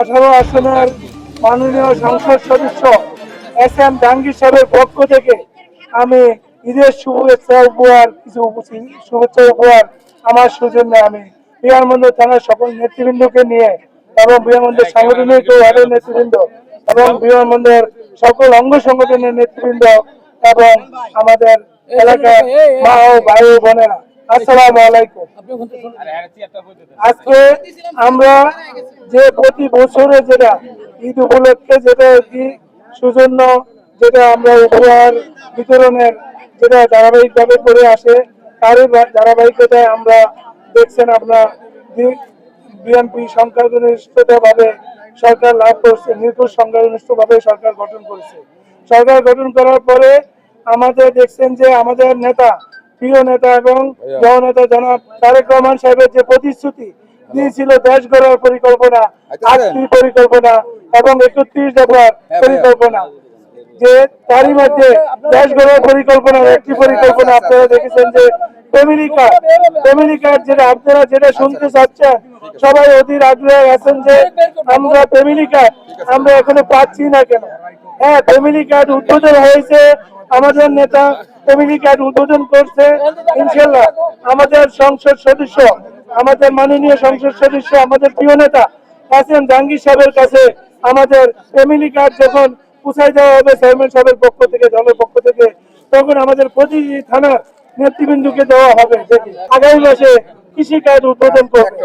18 আসনের মাননীয় সংসদ সদস্য এস এম জাহাঙ্গীর সাহেবের পক্ষ থেকে আমি ঈদের শুভেচ্ছা উপহার আমার সৌজন্যে আমি বিমানবন্দর থানার সকল নেতৃবৃন্দকে নিয়ে এবং বিমানবন্দর সাংগঠনিক ও ওয়ার্ডের নেতৃবৃন্দ এবং বিমানবন্দর সকল অঙ্গ সংগঠনের নেতৃবৃন্দ এবং আমাদের এলাকার মা ও ভাই ও বোনেরা, আসসালামু আলাইকুম। আজকে আমরা যে প্রতি বছরে যেটা ঈদ উপলক্ষে যেটা সুজন্য যেটা আমরা উপহার বিতরণের যেটা ধারাবাহিকভাবে করে আসে তারই ধারাবাহিকতায় আমরা দেখছেন আপনার বিএনপি সংখ্যাগরিষ্ঠভাবে সরকার লাভ করছে, নির্ভুল সংখ্যাগরিষ্ঠভাবে সরকার গঠন করেছে। সরকার গঠন করার পরে আমাদের দেখছেন যে আমাদের নেতা, প্রিয় নেতা এবং জননেতা জনাব তারেক রহমান সাহেবের যে প্রতিশ্রুতি দিয়েছিল দেশ গড়ার পরিকল্পনা, 8টি পরিকল্পনা এবং 31 দফার পরিকল্পনা, যে তারই মধ্যে দেশ গড়ার পরিকল্পনার একটি পরিকল্পনা আপনারা দেখেছেন যে ফ্যামিলি কার্ড যেটা আপনারা যেটা শুনতে চাচ্ছেন সবাই অধীর আগ্রহে আছেন যে আমরা ফ্যামিলি কার্ড আমরা এখনো পাচ্ছি না কেন। হ্যাঁ, ফ্যামিলি কার্ড উদ্বোধন হয়েছে, আমাদের নেতা ফ্যামিলি কার্ড উদ্বোধন করছে। ইনশাল্লাহ আমাদের সংসদ সদস্য, আমাদের মাননীয় সংসদ সদস্য, আমাদের প্রিয় নেতা এস এম জাহাঙ্গীর সাহেবের কাছে আমাদের ফ্যামিলি কার্ড যখন পৌঁছায় দেওয়া হবে চেয়ারম্যান সাহেবের পক্ষ থেকে, দলের পক্ষ থেকে, তখন আমাদের প্রতিটি থানার নেতৃবৃন্দকে দেওয়া হবে। আগামী মাসে কৃষি কার্ড উদ্বোধন করবে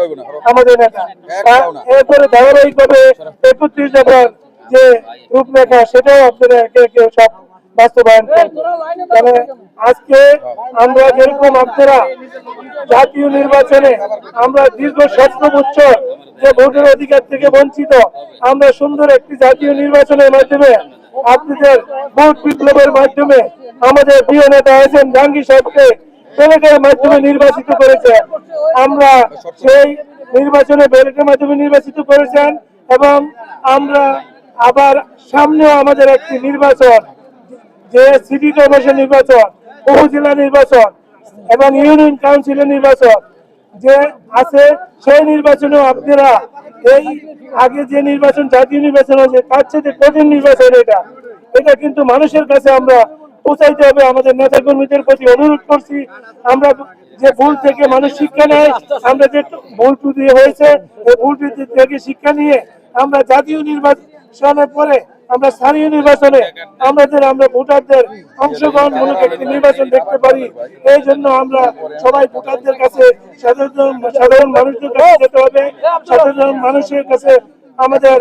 আমাদের নেতা। এরপরে ধারাবাহিকভাবে 31 দফার যে রূপরেখা সেটাও আপনারা একে একে সব বাস্তবায়ন করবে। তাহলে আজকে আমরা যেরকম আপনারা জাতীয় নির্বাচনে আমরা দীর্ঘ 17 বছর যে ভোটের অধিকার থেকে বঞ্চিত, আমরা সুন্দর একটি জাতীয় নির্বাচনের মাধ্যমে আপনাদের ভোট বিপ্লবের মাধ্যমে আমাদের প্রিয় নেতা এস এম জাহাঙ্গীর সাহেবকে ব্যালটের মাধ্যমে নির্বাচিত করেছে। আমরা সেই নির্বাচনে ব্যালটের মাধ্যমে নির্বাচিত করেছেন এবং আমরা আবার সামনেও আমাদের একটি নির্বাচন, যে সিটি কর্পোরেশন নির্বাচন, উপজেলা নির্বাচন এবং ইউনিয়ন কাউন্সিলের নির্বাচন যে আছে, সেই নির্বাচনেও আপনারা এই আগে যে নির্বাচন জাতীয় নির্বাচন হয়েছে তার চেয়ে কঠিন নির্বাচন এটা কিন্তু মানুষের কাছে আমরা পৌঁছাইতে হবে। আমাদের নেতা কর্মীদের প্রতি অনুরোধ করছি, আমরা যে ভুল থেকে মানুষ শিক্ষা নেয়, আমরা যে ভুল ত্রুটি হয়েছে এই ভুল ত্রুটি থেকে শিক্ষা নিয়ে আমরা জাতীয় নির্বাচনের পরে আমরা স্থানীয় নির্বাচনে আমরা ভোটারদের অংশগ্রহণমূলক একটি নির্বাচন দেখতে পারি। এই জন্য আমরা সবাই ভোটারদের কাছে, সাধারণ মানুষদের কাছে যেতে হবে, সাধারণ মানুষের কাছে আমাদের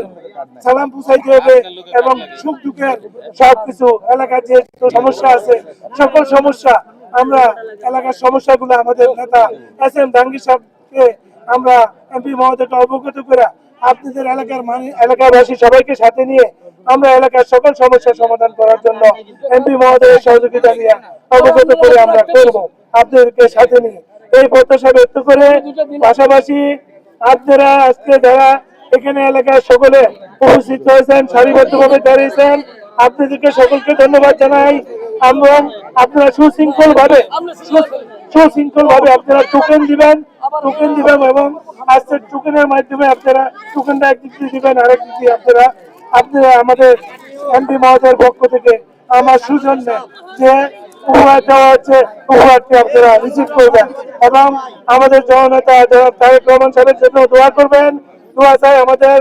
সালাম পৌঁছাইতে হবে এবং সুখ দুঃখের সবকিছু এলাকার যে সমস্যা আছে সকল সমস্যা আমরা এলাকার সমস্যাগুলো আমাদের নেতা এস এম জাহাঙ্গীর সাহেবকে আমরা এমপি মহোদয়কে অবগত করে আপনাদের এলাকাবাসী সবাইকে সাথে নিয়ে আমরা এলাকার সকল সমস্যার সমাধান করার জন্য এমপি মহোদয়ের সহযোগিতা নিয়ে অবগত করে আমরা করব আপনাদেরকে সাথে নিয়ে এই প্রত্যাশা ব্যক্ত করে, পাশাপাশি আপনারা আজকে যারা এখানে এলাকার সকলে উপস্থিত হয়েছেন, সারিবদ্ধভাবে দাঁড়িয়েছেন, আপনাদেরকে সকলকে ধন্যবাদ জানাই। এবং আপনারা সুশৃঙ্খল ভাবে আপনারা টোকেন দিবেন এবং আজকের টোকেনের মাধ্যমে আপনারা টোকেনটা একদিক দিয়ে দিবেন, আরেক দিক দিয়ে আপনারা আমাদের এমপি মহোদয়ের পক্ষ থেকে আমার সুজন্য যে উপহার দেওয়া হচ্ছে উপহারটি আপনারা রিসিভ করবেন এবং আমাদের জননেতা তারেক রহমান সাহেবের জন্য দোয়া করবেন। দোয়া চাই আমাদের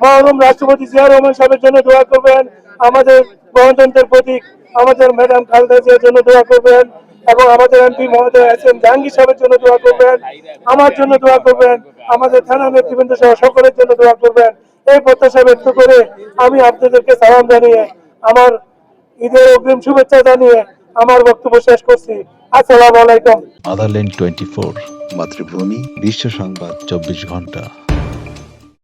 মরহুম রাষ্ট্রপতি জিয়া রহমান সাহেবের জন্য দোয়া করবেন, আমাদের গণতন্ত্রের প্রতীক আমাদের ম্যাডাম খালেদা জিয়ার জন্য দোয়া করবেন এবং আমাদের এমপি মহোদয় এস এম জাহাঙ্গীর সাহেবের জন্য দোয়া করবেন, আমার জন্য দোয়া করবেন, আমাদের থানা নেতৃবৃন্দ সহ সকলের জন্য দোয়া করবেন। এই প্রত্যাশা ব্যক্ত করে আমি আপনাদেরকে সালাম জানিয়ে আমার ঈদের অগ্রিম শুভেচ্ছা জানিয়ে আমার বক্তব্য শেষ করছি। আসসালামু আলাইকুম। আদারল্যান্ড 24, মাতৃভূমি, বিশ্ব সংবাদ 24 ঘন্টা।